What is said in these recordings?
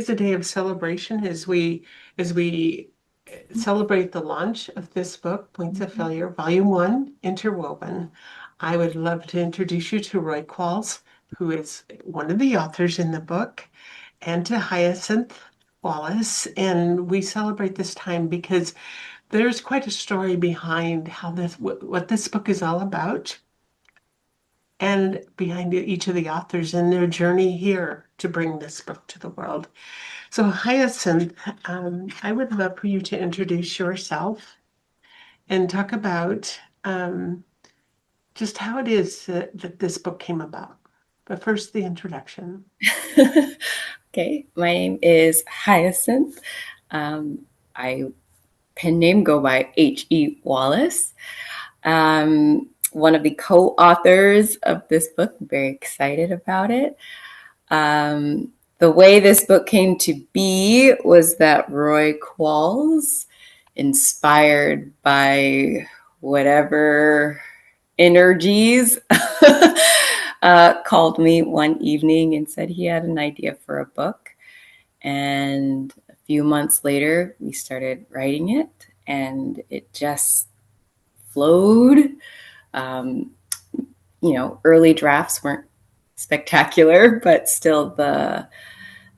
It's a day of celebration as we celebrate the launch of this book, Points of Failure, Volume 1, Interwoven. I would love to introduce you to Roy Qualls, who is one of the authors in the book, and to Hyacinth Wallace. And we celebrate this time because there's quite a story behind how what this book is all about and behind each of the authors and their journey here to bring this book to the world. So, Hyacinth, I would love for you to introduce yourself and talk about just how it is that this book came about. But first, the introduction. Okay, my name is Hyacinth. I pen name go by H.E. Wallace. One of the co-authors of this book. I'm very excited about it. The way this book came to be was that Roy Qualls, inspired by whatever energies, called me one evening and said he had an idea for a book. And a few months later, we started writing it, and it just flowed. Um, Early drafts weren't spectacular, but still the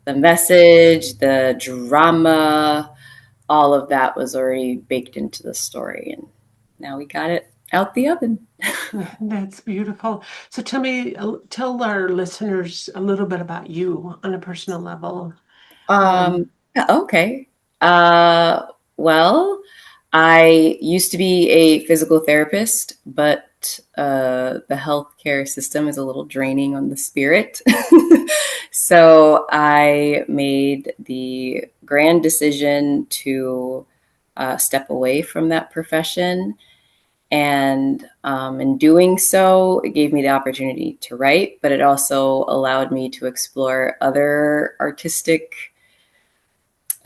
message, the drama, all of that was already baked into the story, and now we got it out the oven. That's beautiful. So, tell our listeners a little bit about you on a personal level. Um, Yeah, okay. Uh, well, I used to be a physical therapist, but the healthcare system is a little draining on the spirit. So I made the grand decision to step away from that profession. And in doing so, it gave me the opportunity to write, but it also allowed me to explore other artistic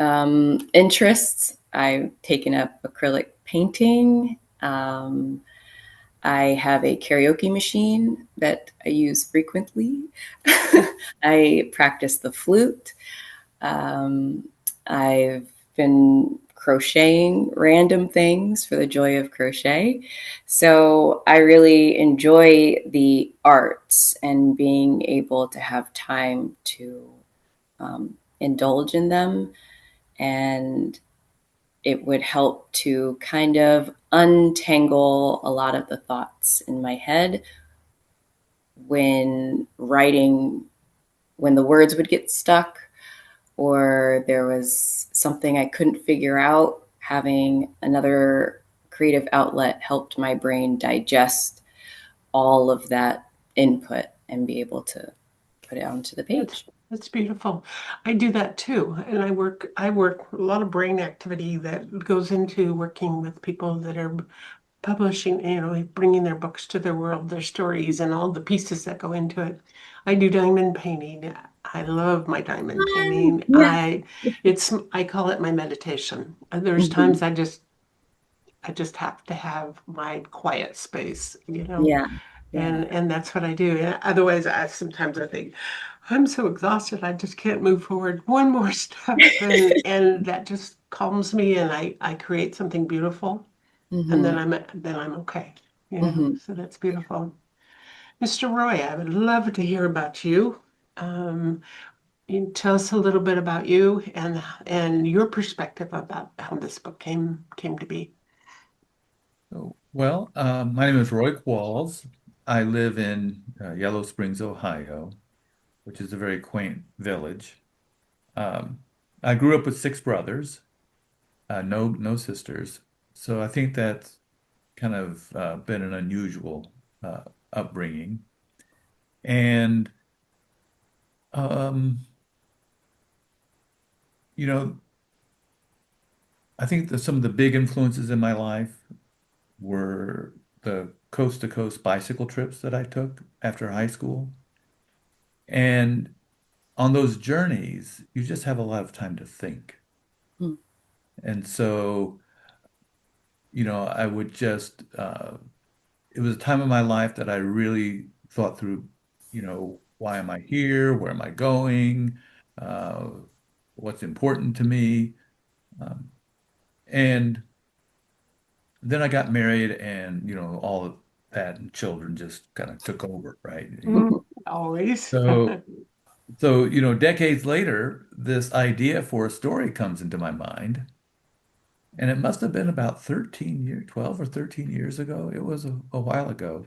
interests. I've taken up acrylic painting. I have a karaoke machine that I use frequently. I practice the flute. Um, I've been crocheting random things for the joy of crochet. So I really enjoy the arts and being able to have time to indulge in them, and it would help to kind of untangle a lot of the thoughts in my head when writing, when the words would get stuck or there was something I couldn't figure out. Having another creative outlet helped my brain digest all of that input and be able to put it onto the that's page. that's beautiful. I do that too, and I work a lot of brain activity that goes into working with people that are publishing, bringing their books to their world, their stories, and all the pieces that go into it. I do diamond painting. I love my diamond painting. Yeah. I call it my meditation. There's Mhm. times I just have to have my quiet space. Yeah. Yeah. And that's what I do. And otherwise, I think I'm so exhausted, I just can't move forward one more step, and that just calms me, and I create something beautiful, and then Hmm. I'm okay. Hmm. So that's beautiful. Mr. Roy, I would love to hear about you. Um, you tell us a little bit about you and your perspective about how this book came to be. My name is Roy Qualls. I live in Yellow Springs, Ohio, which is a very quaint village. Um, I grew up with six brothers, no sisters. So I think that's kind of been an unusual upbringing. And, um, you know, I think that some of the big influences in my life were the coast to coast bicycle trips that I took after high school. And on those journeys, you just have a lot of time to think. And so, I would just, it was a time in my life that I really thought through, why am I here? Where am I going? Uh, what's important to me. Um, and then I got married, and all of that and children just kind of took over, right? Always. So, decades later, this idea for a story comes into my mind, and it must have been about 13 years, 12 or 13 years ago. It was a while ago.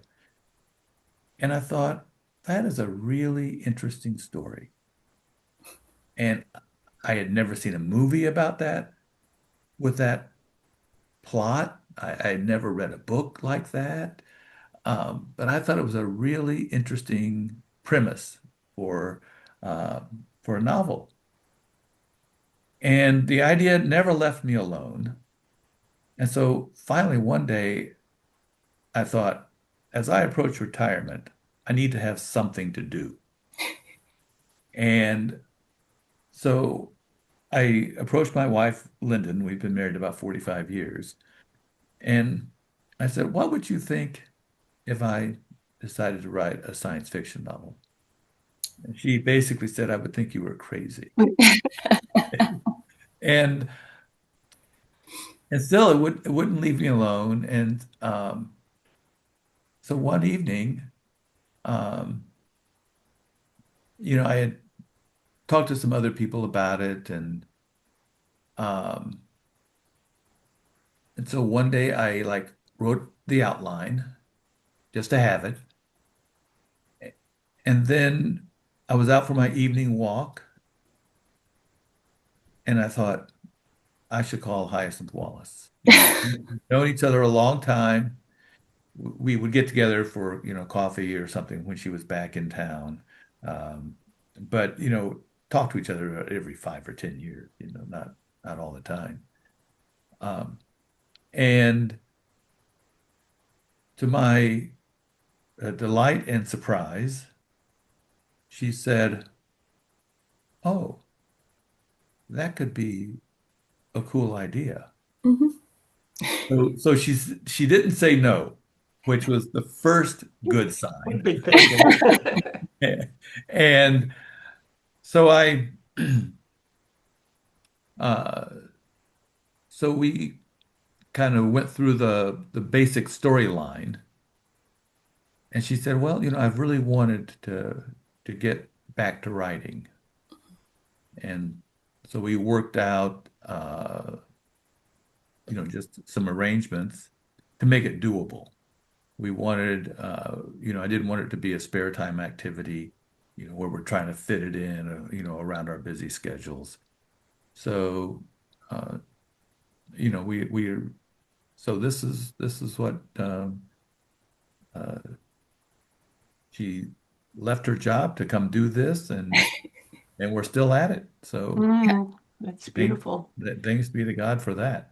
And I thought, that is a really interesting story. And I had never seen a movie about that with that plot. I had never read a book like that. But I thought it was a really interesting premise for uh, for a novel. And the idea never left me alone. And so finally one day I thought, as I approach retirement, I need to have something to do. And so I approached my wife, Lyndon. We've been married about 45 years. And I said, what would you think if I decided to write a science fiction novel? And she basically said, I would think you were crazy. And still it wouldn't leave me alone. And so one evening, um, I had talked to some other people about it, um, and so one day I like wrote the outline just to have it. And then I was out for my evening walk, and I thought I should call Hyacinth Wallace. We've known each other a long time. We would get together for, coffee or something when she was back in town. Um, but, talk to each other every 5 or 10 years, not all the time. Um, and to my delight and surprise, she said, "Oh, that could be a cool idea." Mhm. So she didn't say no, which was the first good What a sign. big thing. And so uh, so we kind of went through the basic storyline, and she said, "Well, I've really wanted to get back to writing," and so we worked out, just some arrangements to make it doable. We wanted, I didn't want it to be a spare time activity, where we're trying to fit it in, around our busy schedules. So, uh, we so this is what uh, she left her job to come do this, and we're still at it. So That's thanks, beautiful. thanks be to God for that.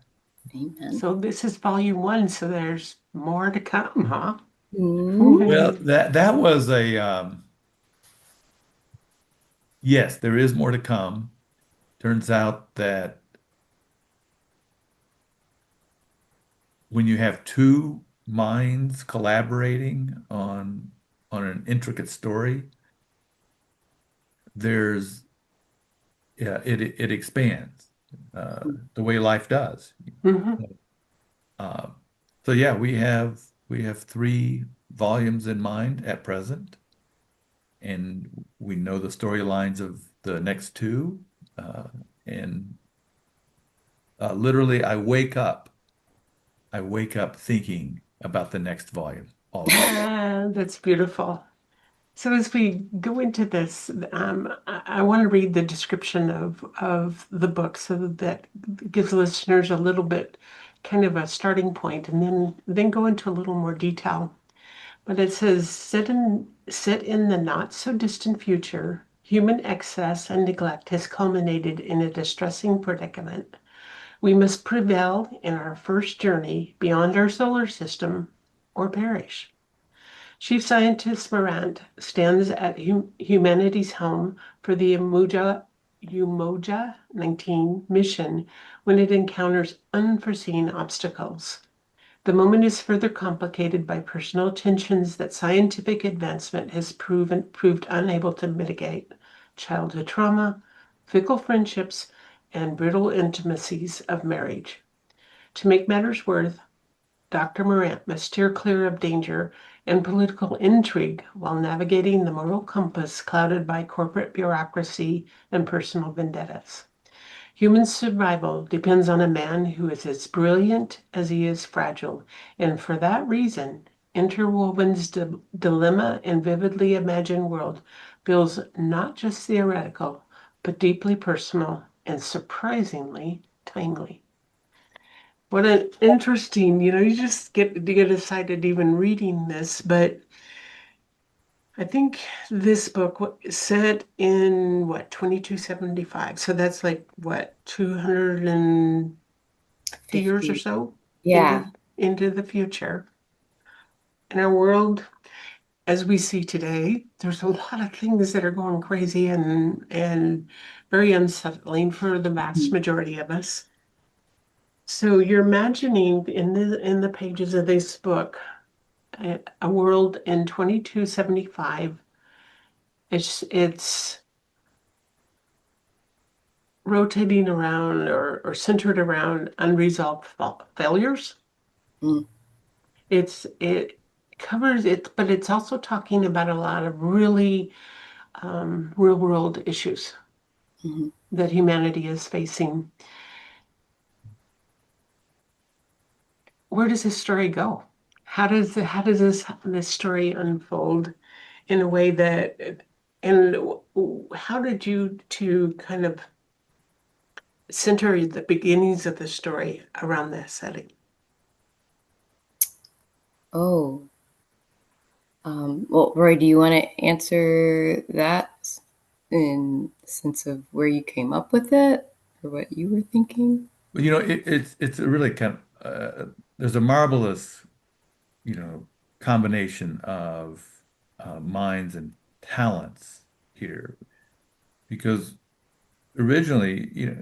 Amen. So this is volume one, so there's more to come, huh? Well, that was yes, there is more to come. Turns out that when you have two minds collaborating on an intricate story, there's yeah, it expands the way life does. Mhm. Uh, so yeah, we have 3 volumes in mind at present, and we know the storylines of the next two. Uh, and literally, I wake up thinking about the next volume already. That's beautiful. So as we go into this, I want to read the description of the book so that gives listeners a little bit kind of a starting point, and then go into a little more detail. But it says, sit in the not so distant future, human excess and neglect has culminated in a distressing predicament. We must prevail in our first journey beyond our solar system or perish. Chief Scientist Morant stands at humanity's helm for the Umoja 19 mission when it encounters unforeseen obstacles. The moment is further complicated by personal tensions that scientific advancement has proved unable to mitigate: childhood trauma, fickle friendships, and brittle intimacies of marriage. To make matters worse, Dr. Morant must steer clear of danger and political intrigue while navigating the moral compass clouded by corporate bureaucracy and personal vendettas. Human survival depends on a man who is as brilliant as he is fragile, and for that reason, Interwoven's dilemma and vividly imagined world feels not just theoretical, but deeply personal and surprisingly timely. What an interesting, you just get excited even reading this, but I think this book set in what, 2275. So that's like what, 250 years or 50. so Yeah. into the future. In our world as we see today, there's a lot of things that are going crazy and very unsettling for the vast majority of us. So you're imagining in the pages of this book a world in 2275. It's rotating around or centered around unresolved failures. Mm. It covers it, but it's also talking about a lot of really real world issues Mhm. that humanity is facing. Where does this story go? How does this story unfold in a way that, and how did you to kind of center the beginnings of the story around that setting? Oh, well, Roy, do you want to answer that in the sense of where you came up with it or what you were thinking? But it's a really kind of there's a marvelous, combination of minds and talents here because originally,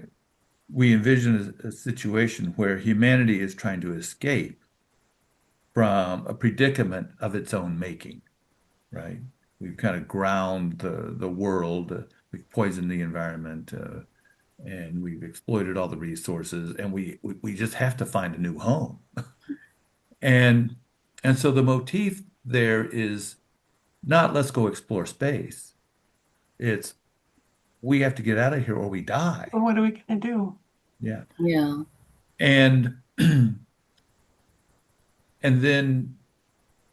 we envision a situation where humanity is trying to escape from a predicament of its own making, right? We've kind of ground the world, we've poisoned the environment, and we've exploited all the resources, and we just have to find a new home. And and so the motif there is not let's go explore space. It's we have to get out of here or we die. Well, what are we going to do? Yeah. Yeah. And and then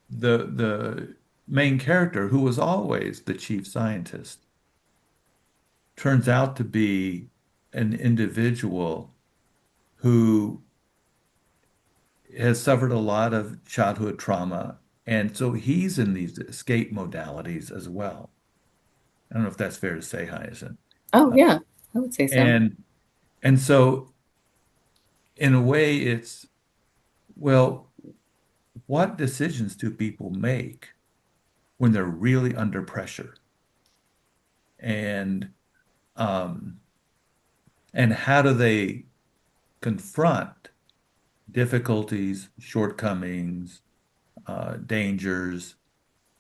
the main character, who was always the chief scientist, turns out to be an individual who has suffered a lot of childhood trauma. And so he's in these escape modalities as well. I don't know if that's fair to say, Hyacinth. Oh, Uh, yeah, I would say so. and and so in a way it's, well, what decisions do people make when they're really under pressure? And um, and how do they confront difficulties, shortcomings, dangers,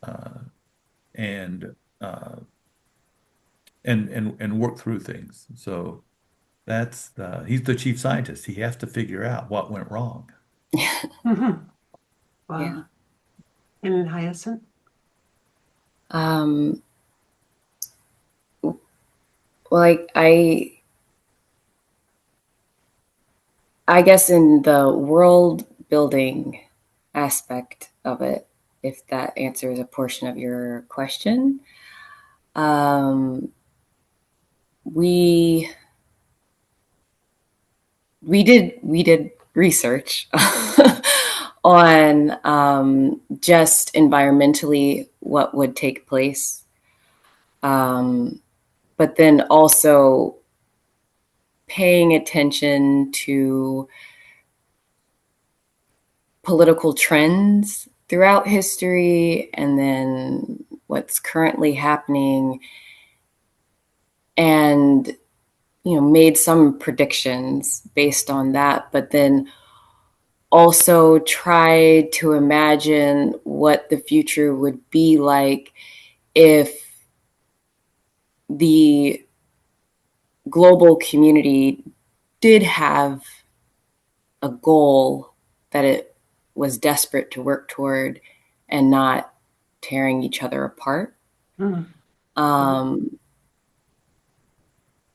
uh, and uh, and work through things. So he's the chief scientist. He has to figure out what went wrong. Mm-hmm. Yeah. Wow. And Hyacinth? Um, like I guess in the world building aspect of it, if that answers a portion of your question, um, we we did research on just environmentally what would take place, but then also paying attention to political trends throughout history and then what's currently happening, and made some predictions based on that, but then also tried to imagine what the future would be like if the global community did have a goal that it was desperate to work toward and not tearing each other apart. Mm.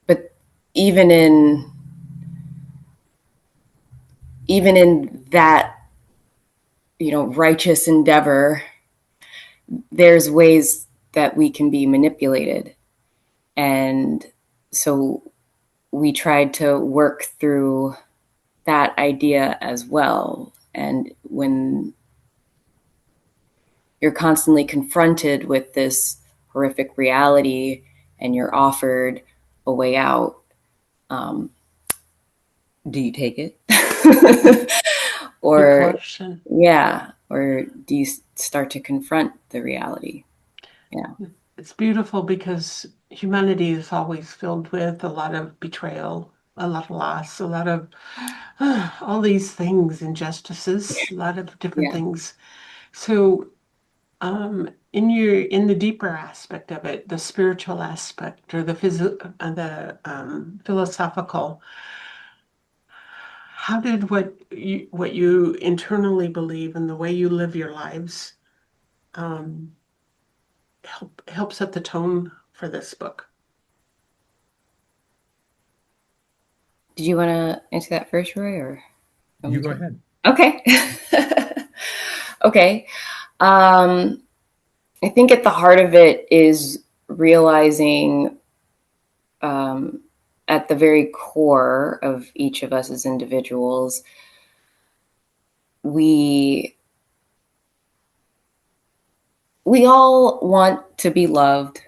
But even in that, righteous endeavor, there's ways that we can be manipulated. And so we tried to work through that idea as well. And when you're constantly confronted with this horrific reality and you're offered a way out, do you take it? Good Or, question. yeah, or do you start to confront the reality? Yeah. It's beautiful because humanity is always filled with a lot of betrayal, a lot of loss, a lot of all these things, injustices, a lot of different Yeah. things. So, in the deeper aspect of it, the spiritual aspect or the philosophical, how did what you internally believe and the way you live your lives um, help set the tone for this book? Did you want to answer that first, Roy, or want You me go to? ahead. Okay. Okay. Um, I think at the heart of it is realizing, um, at the very core of each of us as individuals, we we all want to be loved,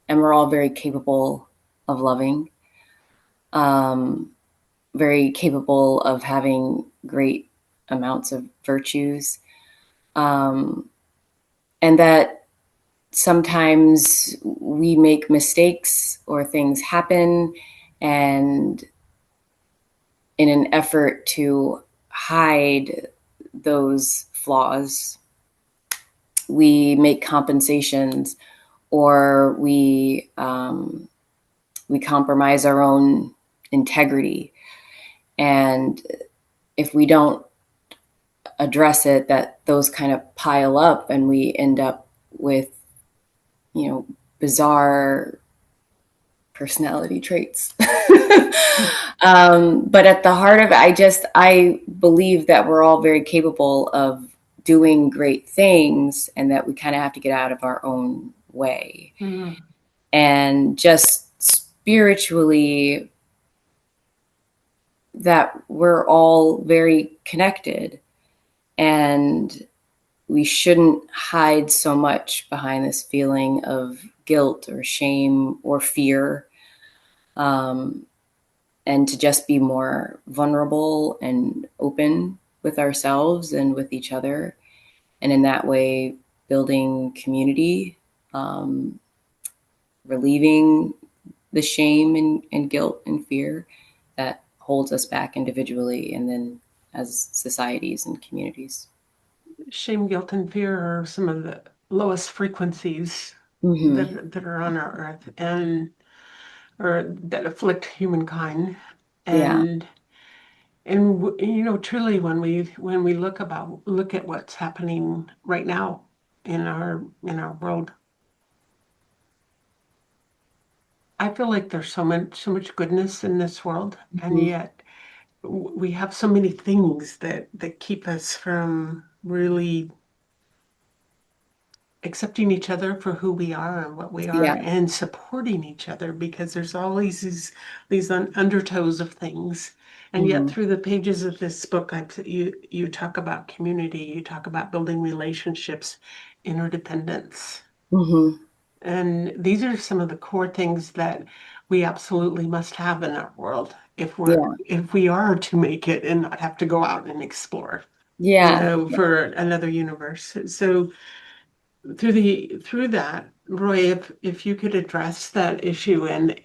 and we're all very capable of loving, um, very capable of having great amounts of virtues, um, and that sometimes we make mistakes or things happen, and in an effort to hide those flaws, we make compensations, or we compromise our own integrity. And if we don't address it, that those kind of pile up, and we end up with, bizarre personality traits. But at the heart of it, I believe that we're all very capable of doing great things, and that we kind of have to get out of our own way. Mm. And just spiritually, that we're all very connected, and we shouldn't hide so much behind this feeling of guilt or shame or fear, and to just be more vulnerable and open with ourselves and with each other. And in that way, building community, um, relieving the shame and guilt and fear that holds us back individually and then as societies and communities. Shame, guilt, and fear are some of the lowest frequencies Mm-hmm. that are on our earth and or that afflict humankind. Yeah. And truly when we look at what's happening right now in our world, I feel like there's so much goodness in this world, and Mm-hmm. yet we have so many things that keep us from really accepting each other for who we are and what we are Yeah. and supporting each other, because there's always these undertows of things. And yet Mm-hmm. through the pages of this book, you talk about community, you talk about building relationships, interdependence. Mm-hmm. And these are some of the core things that we absolutely must have in our world Yeah. if we are to make it and not have to go out and explore, Yeah. for another universe. So through that, Roy, if you could address that issue and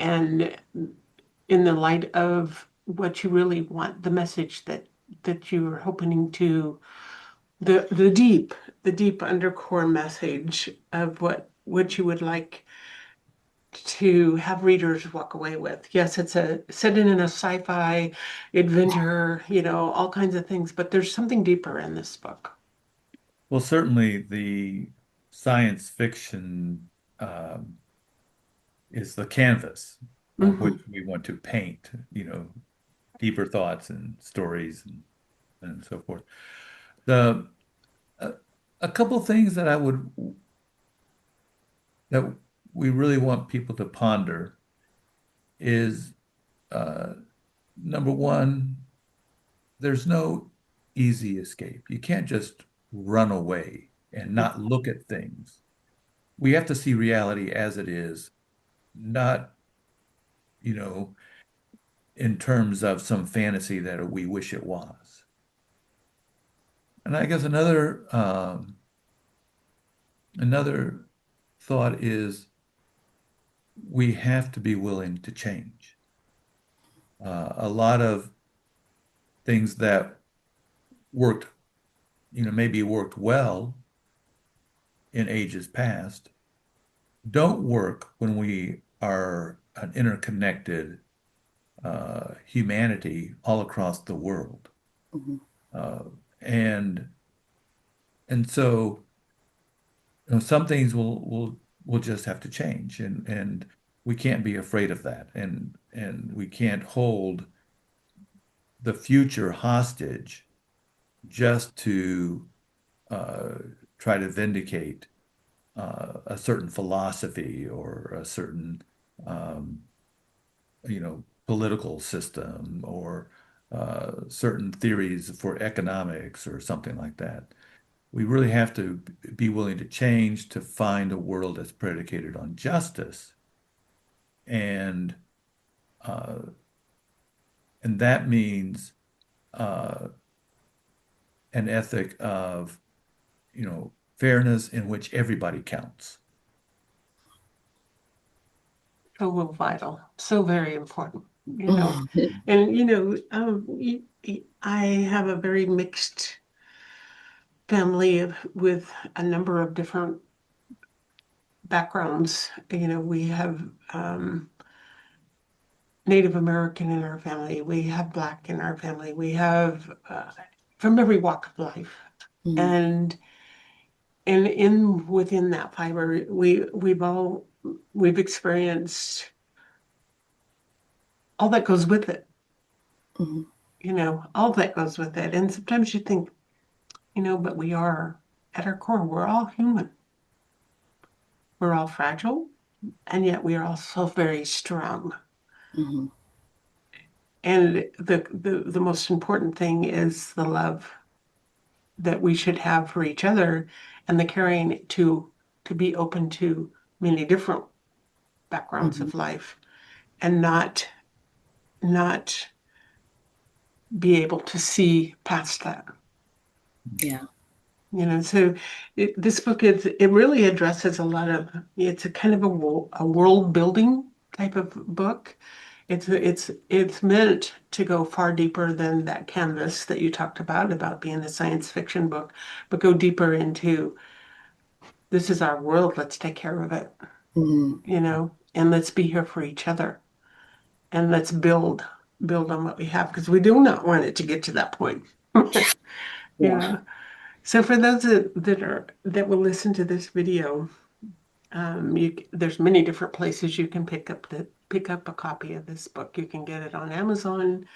in the light of what you really want, the message that you're hoping to the deep undercore message of what you would like to have readers walk away with. Yes, it's set in a sci-fi adventure, all kinds of things, but there's something deeper in this book. Well, certainly the science fiction is the canvas on which Hmm. we want to paint, deeper thoughts and stories and so forth. The a, a couple of things that we really want people to ponder is uh, number one, there's no easy escape. You can't just run away and not look at things. We have to see reality as it is, not, you know, in terms of some fantasy that we wish it was. And I guess another thought is we have to be willing to change. A lot of things that worked, maybe worked well in ages past, don't work when we are an interconnected humanity all across the world. Mhm. Uh, and and so some things will just have to change, and we can't be afraid of that, and we can't hold the future hostage just to uh, try to vindicate a certain philosophy or a certain um, political system or certain theories for economics or something like that. We really have to be willing to change to find a world that's predicated on justice, and uh, and that means uh, an ethic of fairness in which everybody counts. So vital, so very important, Mhm. and I have a very mixed family with a number of different backgrounds. We have Native American in our family, we have Black in our family, we have from every walk of life, Mhm. and in within that fiber, we've experienced all that goes with it, Mhm. all that goes with it. And sometimes you think, but we are, at our core, we're all human. We're all fragile, and yet we are also very strong. Mhm. And the most important thing is the love that we should have for each other, and the caring to be open to many different backgrounds Mhm. of life, and not be able to see past that. Yeah. So this book it really addresses a lot of, it's a kind of a world building type of book. It's meant to go far deeper than that canvas that you talked about being a science fiction book, but go deeper into, this is our world, let's take care of it, Mhm. and let's be here for each other, and let's build on what we have, because we do not want it to get to that point. Yeah. Yeah. So for those that will listen to this video, there's many different places you can pick up a copy of this book. You can get it on Amazon,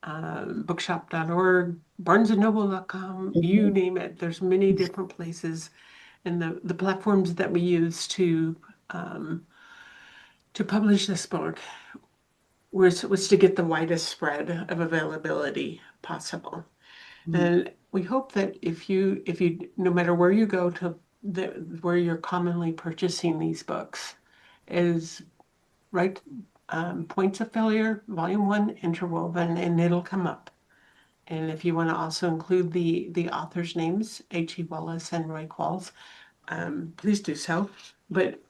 bookshop.org, barnesandnoble.com, you Mhm. name it. There's many different places, and the platforms that we use to publish this book was to get the widest spread of availability possible. Mhm. And we hope that if you no matter where you go to where you're commonly purchasing these books, is right, Points of Failure, Volume 1, Interwoven, and it'll come up. And if you want to also include the authors' names, H.E. Wallace and Roy Qualls, please do so. But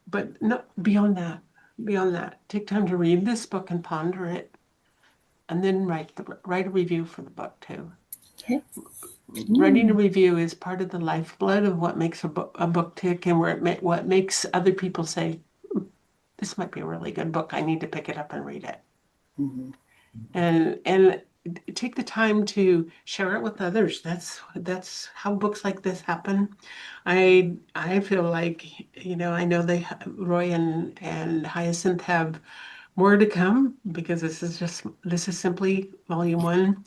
no, beyond that, take time to read this book and ponder it, and then write a review for the book too. Okay. Writing a Mm. review is part of the lifeblood of what makes a book tick, and what makes other people say, this might be a really good book. I need to pick it up and read it. Mm-hmm. And take the time to share it with others. That's how books like this happen. I feel like, I know Roy and Hyacinth have more to come because this is simply volume one.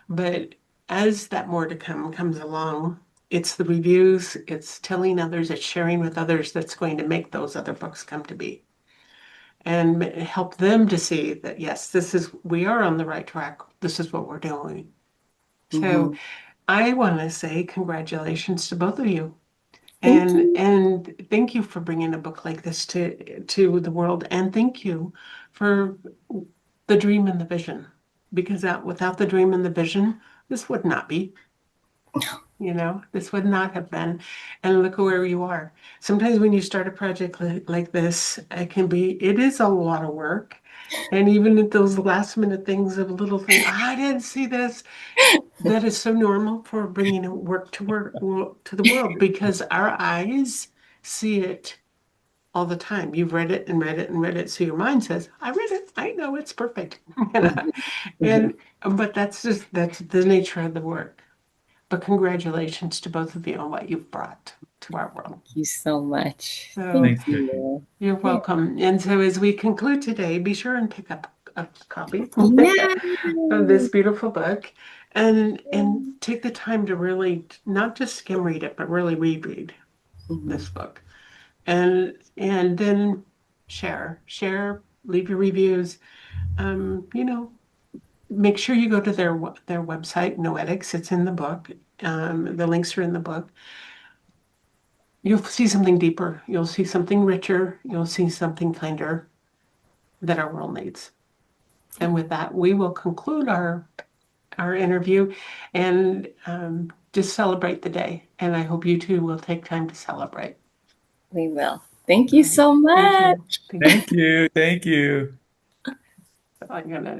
But as that more to come comes along, it's the reviews, it's telling others, it's sharing with others that's going to make those other books come to be and help them to see that, yes, we are on the right track. This is what we're doing. So Mm-hmm. I want to say congratulations to both of you. Thank And you. and thank you for bringing a book like this to the world. And thank you for the dream and the vision. Because without the dream and the vision, this would not be. This would not have been. And look where you are. Sometimes when you start a project like this, it is a lot of work. And even at those last minute things of little thing, I didn't see this. That is so normal for bringing work to the world because our eyes see it all the time. You've read it and read it and read it. So your mind says, I read it. I know it's perfect. Mm-hmm. And but that's the nature of the work. But congratulations to both of you on what you've brought to our world. Thank you so much. So Thank Thanks, Becky. you. you're Yeah. welcome. And so as we conclude today, be sure and pick up a copy Yeah. of this beautiful book and take the time to really not just skim read it, but really reread Mm-hmm. this book. And then share, leave your reviews. You know, make sure you go to their website, Noetics. It's in the book. The links are in the book. You'll see something deeper. You'll see something richer. You'll see something kinder that our world needs. And with that, we will conclude our interview and just celebrate the day. And I hope you too will take time to celebrate. We will. Thank All you right. so Thank you. much. Thank you. Thank you. Thank you. I'm gonna